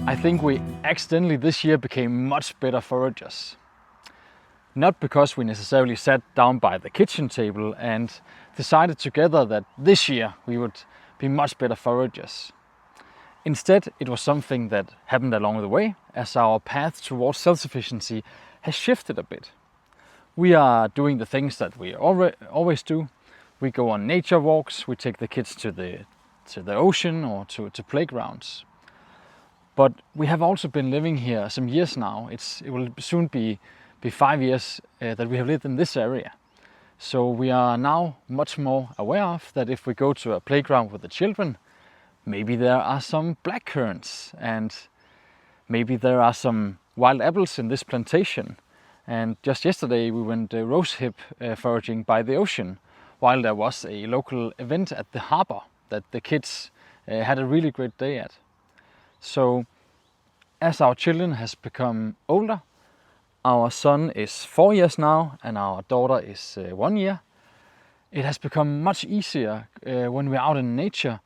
I think we accidentally this year became much better foragers. Not because we necessarily sat down by the kitchen table and decided together that this year we would be much better foragers. Instead, it was something that happened along the way as our path towards self-sufficiency has shifted a bit. We are doing the things that we always do. We go on nature walks, we take the kids to the ocean or to playgrounds. But we have also been living here some years now. It will soon be 5 years that we have lived in this area. So we are now much more aware of that if we go to a playground with the children, maybe there are some black currants and maybe there are some wild apples in this plantation. And just yesterday we went rosehip foraging by the ocean while there was a local event at the harbor that the kids had a really great day at. So as our children has become older, our son is 4 years now and our daughter is 1 year, it has become much easier when we're out in nature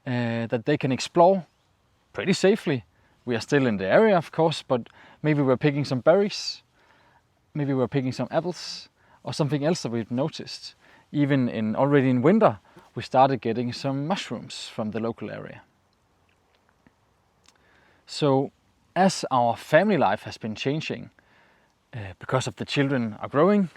that they can explore pretty safely. We are still in the area, of course, but maybe we're picking some berries, maybe we're picking some apples or something else that we've noticed. Even already in winter, we started getting some mushrooms from the local area. So as our family life has been changing, because of the children are growing,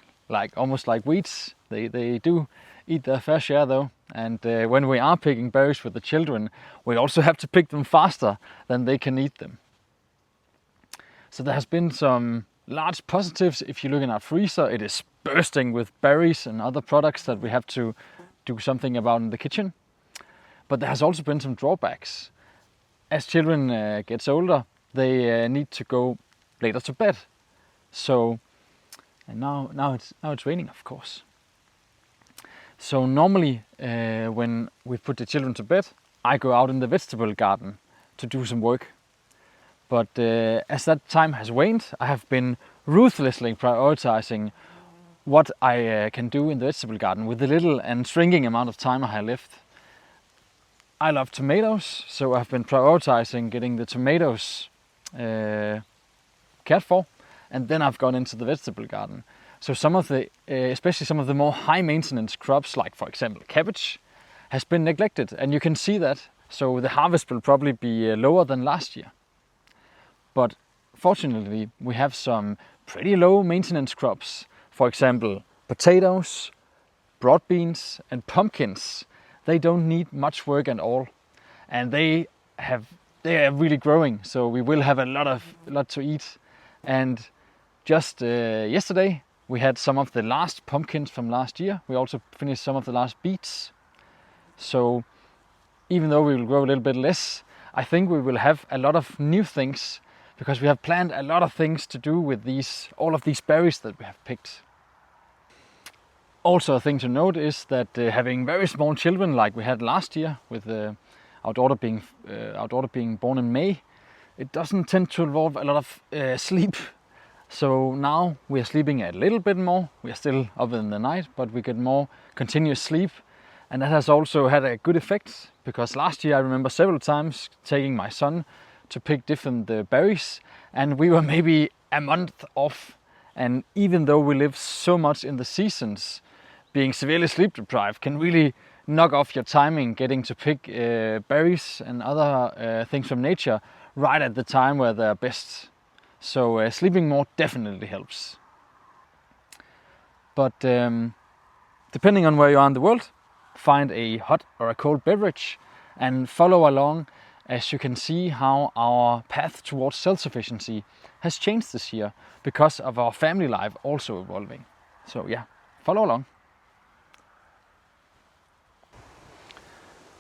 almost like weeds, they do eat their fair share though. And when we are picking berries with the children, we also have to pick them faster than they can eat them. So there has been some large positives. If you look in our freezer, it is bursting with berries and other products that we have to do something about in the kitchen. But there has also been some drawbacks. As children gets older, they need to go later to bed. So, and now it's raining, of course. So normally when we put the children to bed, I go out in the vegetable garden to do some work. But as that time has waned, I have been ruthlessly prioritizing what I can do in the vegetable garden with the little and shrinking amount of time I have left. I love tomatoes, so I've been prioritizing getting the tomatoes cared for, and then I've gone into the vegetable garden. So some of the, especially some of the more high maintenance crops, like for example cabbage, has been neglected, and you can see that. So the harvest will probably be lower than last year. But fortunately, we have some pretty low maintenance crops. For example, potatoes, broad beans and pumpkins. They don't need much work at all, and they are really growing. So we will have a lot to eat. And just yesterday we had some of the last pumpkins from last year. We also finished some of the last beets. So even though we will grow a little bit less, I think we will have a lot of new things because we have planned a lot of things to do with all of these berries that we have picked. Also a thing to note is that having very small children like we had last year with our daughter being born in May, it doesn't tend to involve a lot of sleep. So now we are sleeping a little bit more. We are still up in the night, but we get more continuous sleep. And that has also had a good effect because last year I remember several times taking my son to pick different berries, and we were maybe a month off. And even though we live so much in the seasons, being severely sleep deprived can really knock off your timing getting to pick berries and other things from nature right at the time where they're best. So sleeping more definitely helps. But depending on where you are in the world, find a hot or a cold beverage and follow along as you can see how our path towards self-sufficiency has changed this year because of our family life also evolving. So yeah, follow along.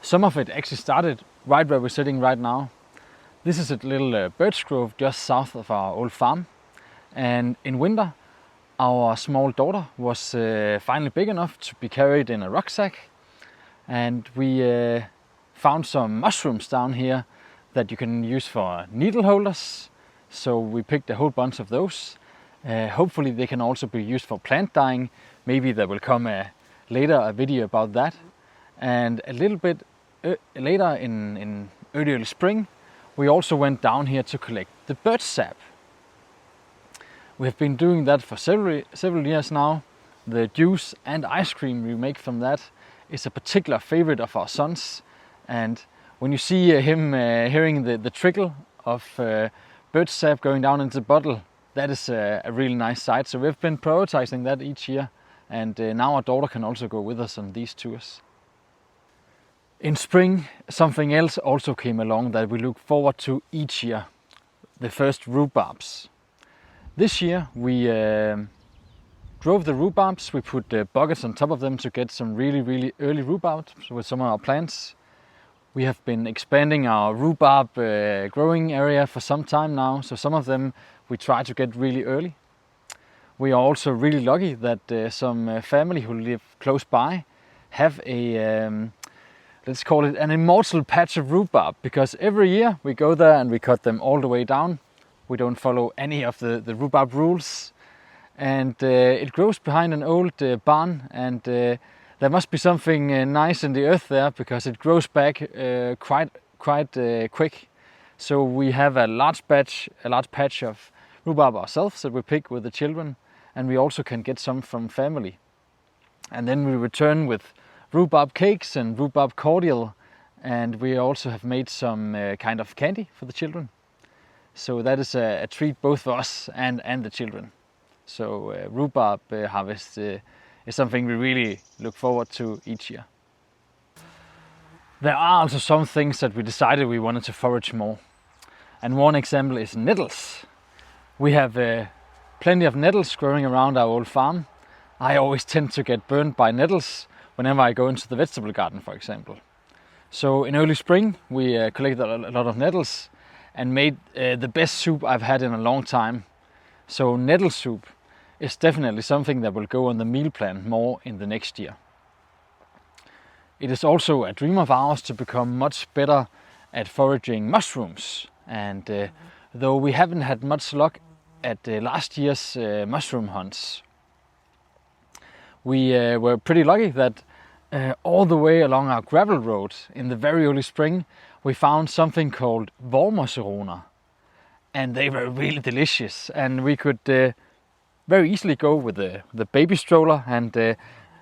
Some of it actually started right where we're sitting right now. This is a little birch grove just south of our old farm. And in winter, our small daughter was finally big enough to be carried in a rucksack. And we found some mushrooms down here that you can use for needle holders. So we picked a whole bunch of those. Hopefully they can also be used for plant dyeing. Maybe there will come later a video about that. And a little bit later in early spring, we also went down here to collect the birch sap. We have been doing that for several years now. The juice and ice cream we make from that is a particular favorite of our sons. And when you see him hearing the trickle of birch sap going down into the bottle, that is a really nice sight. So we've been prioritizing that each year, and now our daughter can also go with us on these tours. In spring, something else also came along that we look forward to each year: the first rhubarbs. This year we drove the rhubarbs. We put buckets on top of them to get some really early rhubarb with some of our plants. We have been expanding our rhubarb growing area for some time now, so some of them we try to get really early. We are also really lucky that some family who live close by have a let's call it an immortal patch of rhubarb, because every year we go there and we cut them all the way down. We don't follow any of the rhubarb rules, and it grows behind an old barn, and there must be something nice in the earth there, because it grows back quite quick. So we have a large patch of rhubarb ourselves that we pick with the children, and we also can get some from family. And then we return with rhubarb cakes and rhubarb cordial, and we also have made some kind of candy for the children. So that is a treat both for us and the children. So rhubarb harvest is something we really look forward to each year. There are also some things that we decided we wanted to forage more. And one example is nettles. We have plenty of nettles growing around our old farm. I always tend to get burned by nettles whenever I go into the vegetable garden, for example. So in early spring we collected a lot of nettles and made the best soup I've had in a long time. So nettle soup is definitely something that will go on the meal plan more in the next year. It is also a dream of ours to become much better at foraging mushrooms, and though we haven't had much luck at last year's mushroom hunts, we were pretty lucky that all the way along our gravel road in the very early spring we found something called vormosseroner, and they were really delicious, and we could very easily go with the baby stroller, and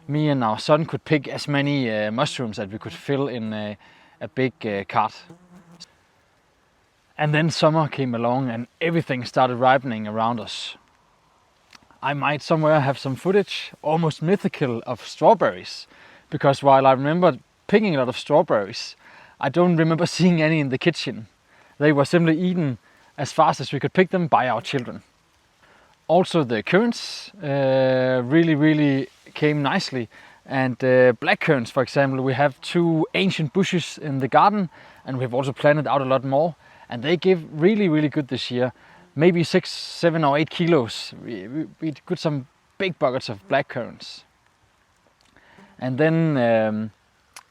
me and our son could pick as many mushrooms as we could fill in a big cart. And then summer came along and everything started ripening around us. I might somewhere have some footage, almost mythical, of strawberries, because while I remember picking a lot of strawberries, I don't remember seeing any in the kitchen. They were simply eaten as fast as we could pick them by our children. Also the currants really came nicely, and black currants, for example, we have 2 ancient bushes in the garden, and we've also planted out a lot more, and they give really good this year. Maybe 6, 7 or 8 kilos. We got some big buckets of black currants. And then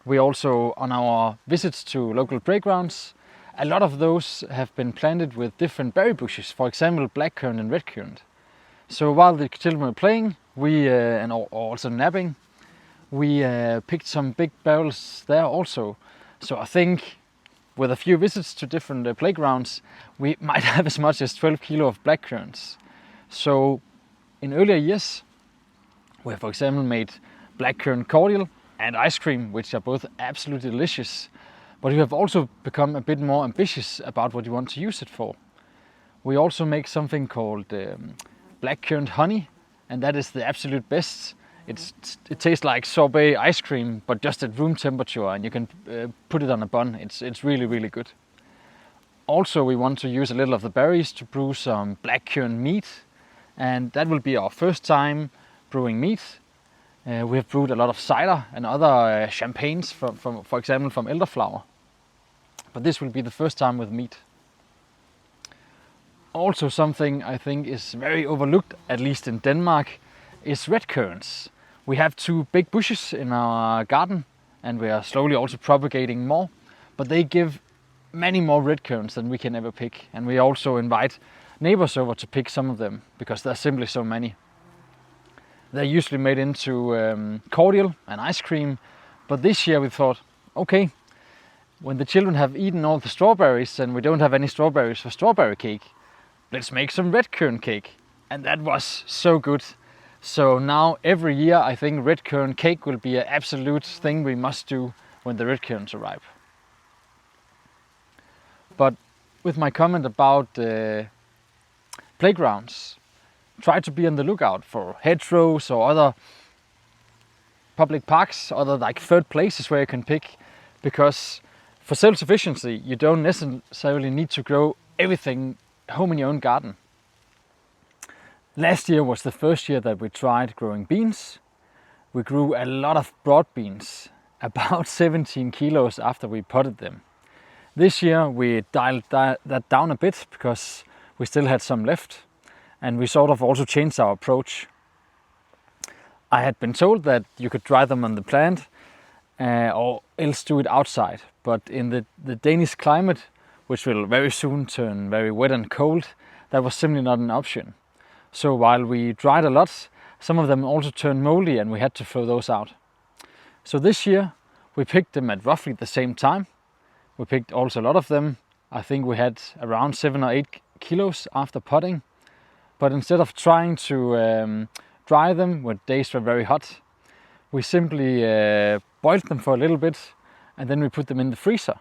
we also, on our visits to local playgrounds, a lot of those have been planted with different berry bushes, for example blackcurrant and redcurrant. So while the children were playing, we and also napping, we picked some big barrels there also. So I think with a few visits to different playgrounds, we might have as much as 12 kilo of blackcurrants. So in earlier years, we have, for example, made blackcurrant cordial and ice cream, which are both absolutely delicious. But we have also become a bit more ambitious about what you want to use it for. We also make something called blackcurrant honey, and that is the absolute best. It tastes like sorbet ice cream, but just at room temperature, and you can put it on a bun. It's really good. Also, we want to use a little of the berries to brew some blackcurrant meat, and that will be our first time brewing meat. We have brewed a lot of cider and other champagnes, for example, from Elderflower. But this will be the first time with meat. Also something I think is very overlooked, at least in Denmark, is red currants. We have 2 big bushes in our garden, and we are slowly also propagating more. But they give many more red currants than we can ever pick. And we also invite neighbors over to pick some of them, because there are simply so many. They're usually made into cordial and ice cream, but this year we thought, okay, when the children have eaten all the strawberries and we don't have any strawberries for strawberry cake, let's make some red currant cake. And that was so good. So now every year I think red currant cake will be an absolute thing we must do when the red currants arrive. But with my comment about playgrounds, try to be on the lookout for hedgerows or other public parks, other like third places where you can pick, because for self-sufficiency you don't necessarily need to grow everything home in your own garden. Last year was the first year that we tried growing beans. We grew a lot of broad beans, about 17 kilos after we potted them. This year we dialed that down a bit because we still had some left, and we sort of also changed our approach. I had been told that you could dry them on the plant or else do it outside, but in the Danish climate, which will very soon turn very wet and cold, that was simply not an option. So while we dried a lot, some of them also turned moldy and we had to throw those out. So this year we picked them at roughly the same time. We picked also a lot of them. I think we had around 7 or 8 kilos after potting. But instead of trying to dry them when days were very hot, we simply boiled them for a little bit and then we put them in the freezer.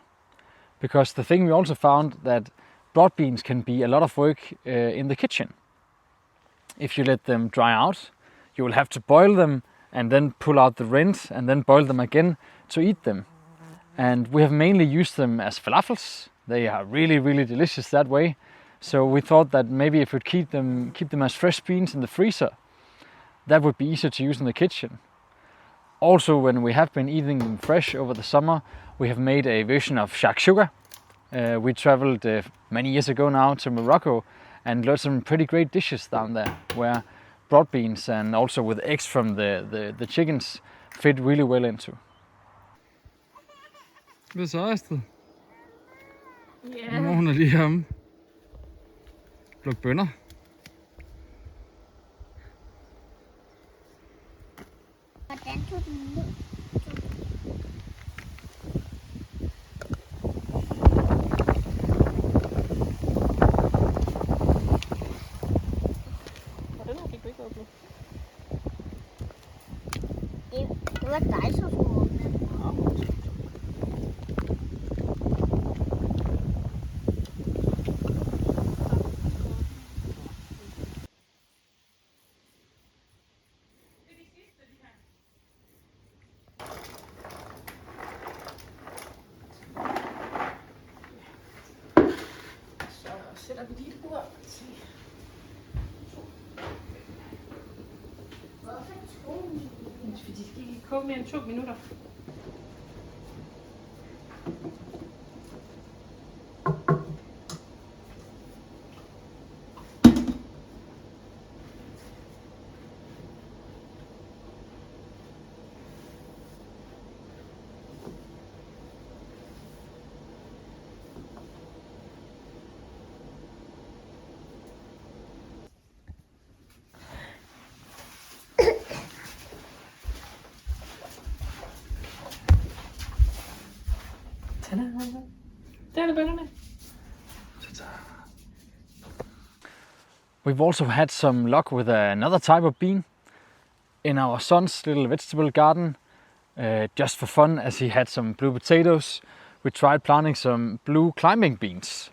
Because the thing we also found that broad beans can be a lot of work in the kitchen. If you let them dry out, you will have to boil them and then pull out the rind and then boil them again to eat them. And we have mainly used them as falafels. They are really, really delicious that way. So we thought that maybe if we keep them as fresh beans in the freezer, that would be easier to use in the kitchen. Also, when we have been eating them fresh over the summer, we have made a version of shakshuka. We traveled many years ago now to Morocco and learned some pretty great dishes down there, where broad beans and also with eggs from the chickens fit really well into. Hvad så, Astrid? Ja. Morgen er lige ham. Pluk bønner. Hvordan tog den ned? Den fik du ikke åbnet. Det var dig, som skulle åbne. Sætter vi dit ur til. Fordi de skal ikke koge mere end 2 minutter. We've also had some luck with another type of bean in our son's little vegetable garden. Just for fun, as he had some blue potatoes, we tried planting some blue climbing beans.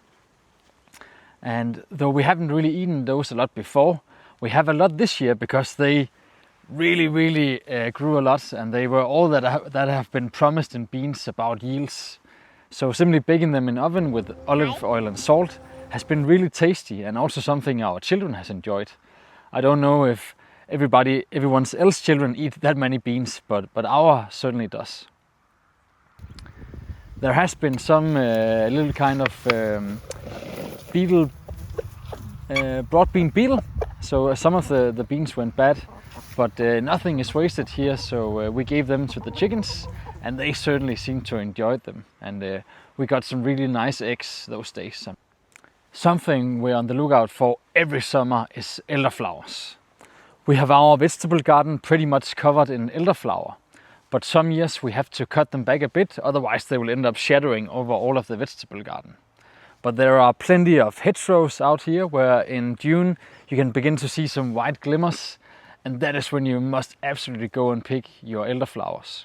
And though we haven't really eaten those a lot before, we have a lot this year because they really grew a lot, and they were all that have been promised in beans about yields. So simply baking them in oven with olive oil and salt has been really tasty, and also something our children has enjoyed. I don't know if everyone's else children eat that many beans, but our certainly does. There has been some little kind of beetle, broad bean beetle. So some of the beans went bad, but nothing is wasted here. So we gave them to the chickens, and they certainly seemed to enjoy them. And we got some really nice eggs those days. Something we're on the lookout for every summer is elderflowers. We have our vegetable garden pretty much covered in elderflower, but some years we have to cut them back a bit, otherwise they will end up shattering over all of the vegetable garden. But there are plenty of hedgerows out here where in June you can begin to see some white glimmers, and that is when you must absolutely go and pick your elderflowers.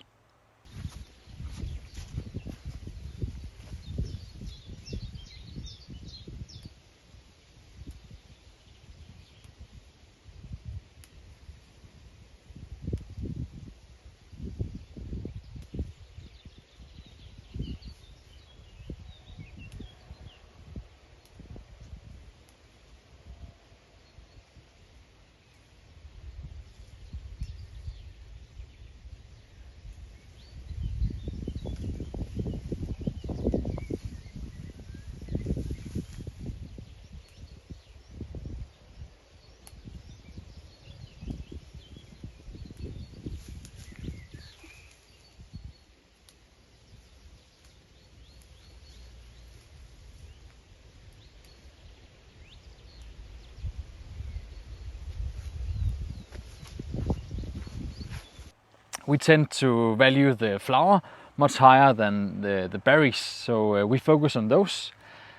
We tend to value the flower much higher than the berries, so we focus on those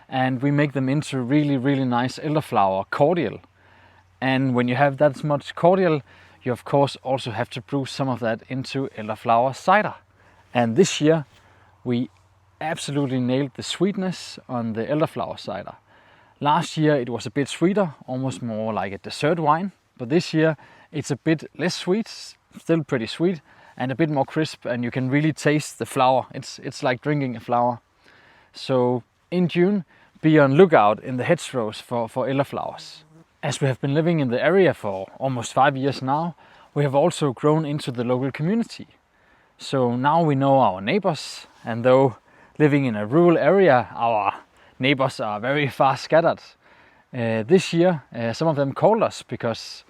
and we make them into really nice elderflower cordial. And when you have that much cordial, you of course also have to brew some of that into elderflower cider. And this year we absolutely nailed the sweetness on the elderflower cider. Last year it was a bit sweeter, almost more like a dessert wine, but this year it's a bit less sweet, still pretty sweet, and a bit more crisp, and you can really taste the flower. It's like drinking a flower. So in June, be on lookout in the hedgerows for elderflowers. As we have been living in the area for almost 5 years now, we have also grown into the local community. So now we know our neighbors, and though living in a rural area, our neighbors are very far scattered. This year, some of them called us because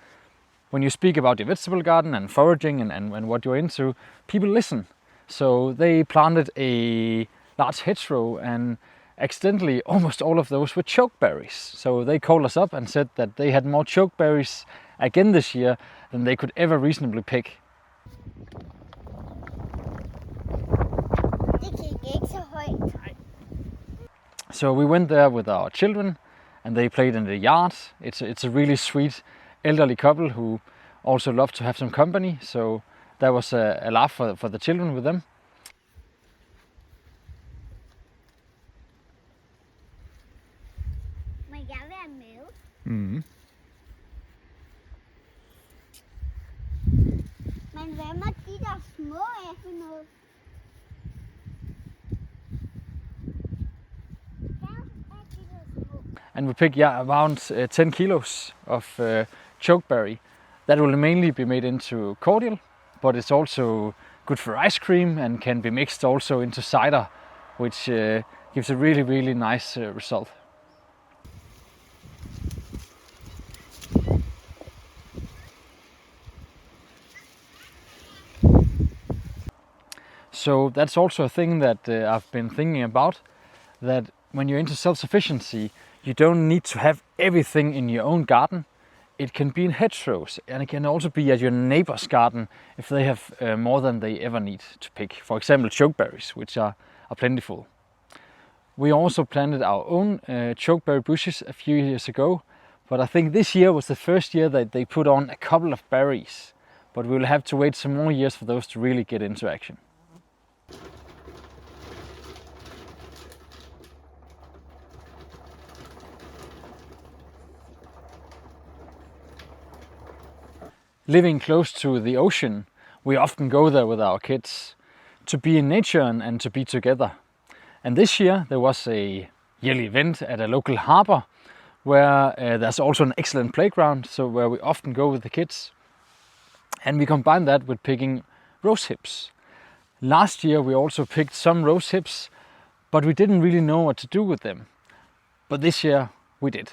when you speak about your vegetable garden and foraging and what you're into, people listen. So they planted a large hedgerow, and accidentally almost all of those were chokeberries. So they called us up and said that they had more chokeberries again this year than they could ever reasonably pick. So we went there with our children and they played in the yard. It's a really sweet elderly couple who also love to have some company, so that was a laugh for the children with them. Må jeg være med? Mm. Men hvad med de der små er for noget? And we picked around 10 kilos of chokeberry. That will mainly be made into cordial, but it's also good for ice cream and can be mixed also into cider, which gives a really nice result. So that's also a thing that I've been thinking about, that when you're into self-sufficiency, you don't need to have everything in your own garden. It can be in hedgerows, and it can also be at your neighbor's garden if they have more than they ever need to pick. For example, chokeberries, which are plentiful. We also planted our own chokeberry bushes a few years ago, but I think this year was the first year that they put on a couple of berries. But we will have to wait some more years for those to really get into action. Living close to the ocean, we often go there with our kids to be in nature and to be together. And this year there was a yearly event at a local harbor where there's also an excellent playground, so where we often go with the kids. And we combine that with picking rosehips. Last year we also picked some rosehips, but we didn't really know what to do with them. But this year we did.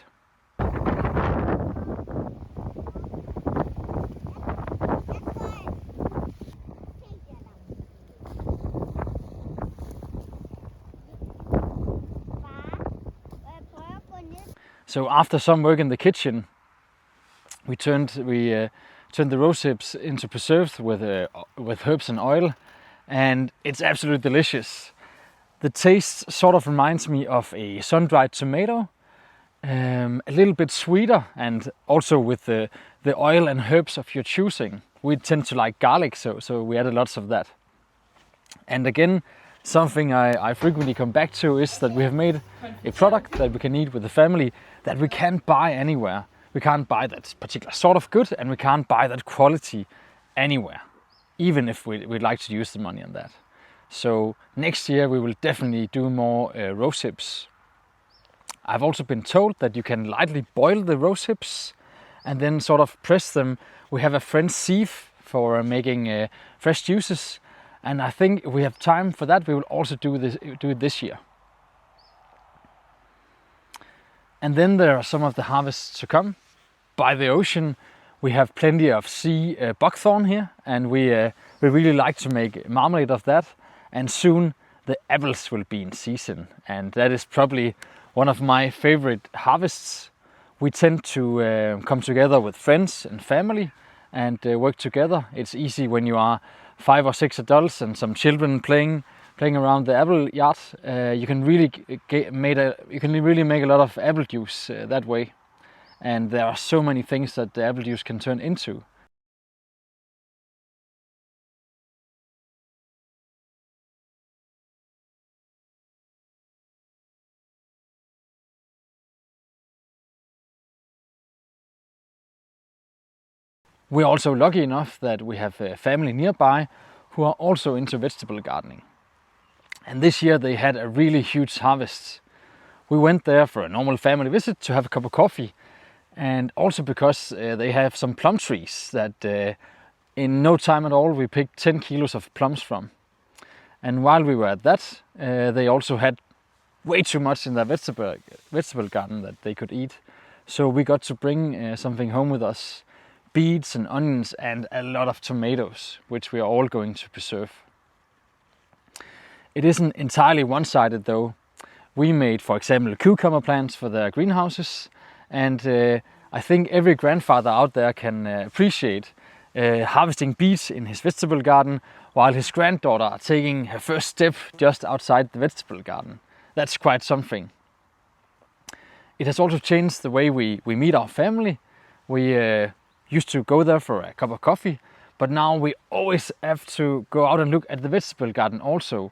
So after some work in the kitchen, we turned the rosehips into preserves with herbs and oil, and it's absolutely delicious. The taste sort of reminds me of a sun-dried tomato, a little bit sweeter, and also with the oil and herbs of your choosing. We tend to like garlic, so we added lots of that. And again, something I frequently come back to is that we have made a product that we can eat with the family that we can't buy anywhere. We can't buy that particular sort of good, and we can't buy that quality anywhere, even if we'd like to use the money on that. So next year we will definitely do more rosehips. I've also been told that you can lightly boil the rosehips and then sort of press them. We have a French sieve for making fresh juices, and I think if we have time for that, we will also do it this year. And then there are some of the harvests to come. By the ocean, we have plenty of sea buckthorn here, and we really like to make marmalade of that. And soon the apples will be in season, and that is probably one of my favorite harvests. We tend to come together with friends and family and work together. It's easy when you are 5 or 6 adults and some children playing around the apple yard. You can really make a lot of apple juice that way, and there are so many things that the apple juice can turn into. We're also lucky enough that we have a family nearby who are also into vegetable gardening. And this year they had a really huge harvest. We went there for a normal family visit to have a cup of coffee, and also because they have some plum trees that in no time at all we picked 10 kilos of plums from. And while we were at that, they also had way too much in their vegetable garden that they could eat. So we got to bring something home with us. Beets and onions and a lot of tomatoes, which we are all going to preserve. It isn't entirely one-sided though. We made, for example, cucumber plants for their greenhouses, and I think every grandfather out there can appreciate harvesting beets in his vegetable garden while his granddaughter are taking her first step just outside the vegetable garden. That's quite something. It has also changed the way we meet our family. We used to go there for a cup of coffee, but now we always have to go out and look at the vegetable garden also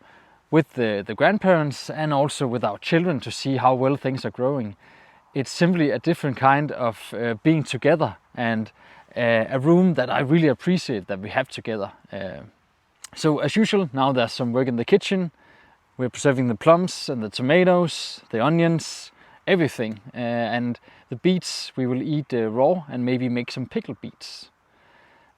with the grandparents and also with our children to see how well things are growing. It's simply a different kind of being together, and a room that I really appreciate that we have together. So as usual, now there's some work in the kitchen. We're preserving the plums and the tomatoes, the onions, everything, and the beets we will eat raw and maybe make some pickled beets.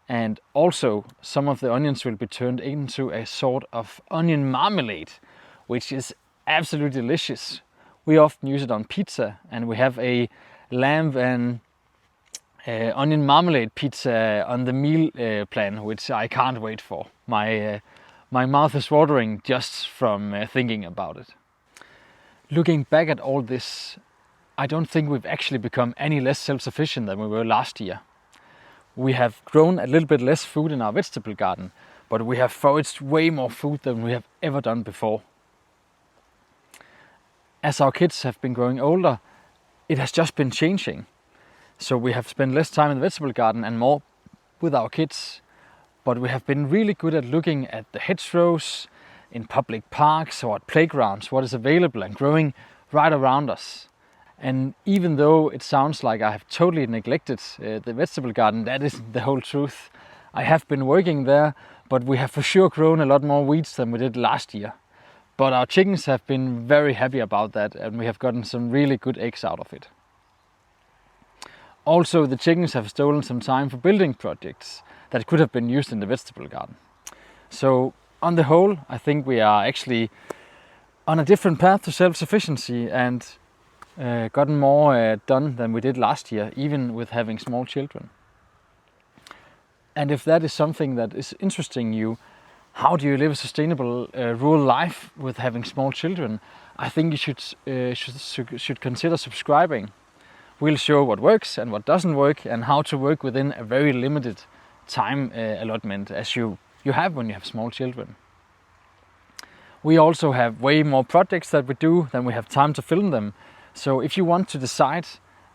And also some of the onions will be turned into a sort of onion marmalade, which is absolutely delicious. We often use it on pizza, and we have a lamb and onion marmalade pizza on the meal plan, which I can't wait for. My mouth is watering just from thinking about it. Looking back at all this, I don't think we've actually become any less self-sufficient than we were last year. We have grown a little bit less food in our vegetable garden, but we have foraged way more food than we have ever done before. As our kids have been growing older, it has just been changing. So we have spent less time in the vegetable garden and more with our kids, but we have been really good at looking at the hedgerows, in public parks or at playgrounds, what is available and growing right around us. And even though it sounds like I have totally neglected the vegetable garden, that isn't the whole truth. I have been working there, but we have for sure grown a lot more weeds than we did last year. But our chickens have been very happy about that, and we have gotten some really good eggs out of it. Also, the chickens have stolen some time for building projects that could have been used in the vegetable garden. So on the whole, I think we are actually on a different path to self-sufficiency and gotten more done than we did last year, even with having small children. And if that is something that is interesting you, how do you live a sustainable rural life with having small children, I think you should consider subscribing. We'll show what works and what doesn't work, and how to work within a very limited time allotment as you have when you have small children. We also have way more projects that we do than we have time to film them. So if you want to decide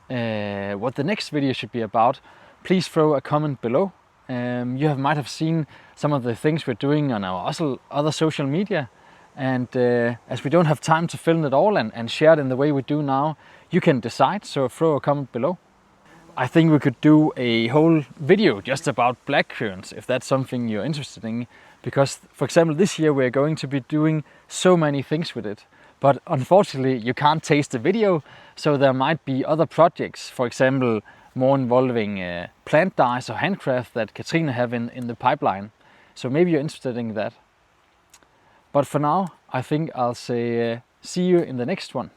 what the next video should be about, please throw a comment below. Might have seen some of the things we're doing on our other social media, and as we don't have time to film it all and share it in the way we do now, you can decide, so throw a comment below. I think we could do a whole video just about black currants if that's something you're interested in, because for example this year we're going to be doing so many things with it, but unfortunately you can't taste the video, so there might be other projects, for example more involving plant dyes or handcraft that Katrine have in the pipeline. So maybe you're interested in that. But for now, I think I'll say see you in the next one.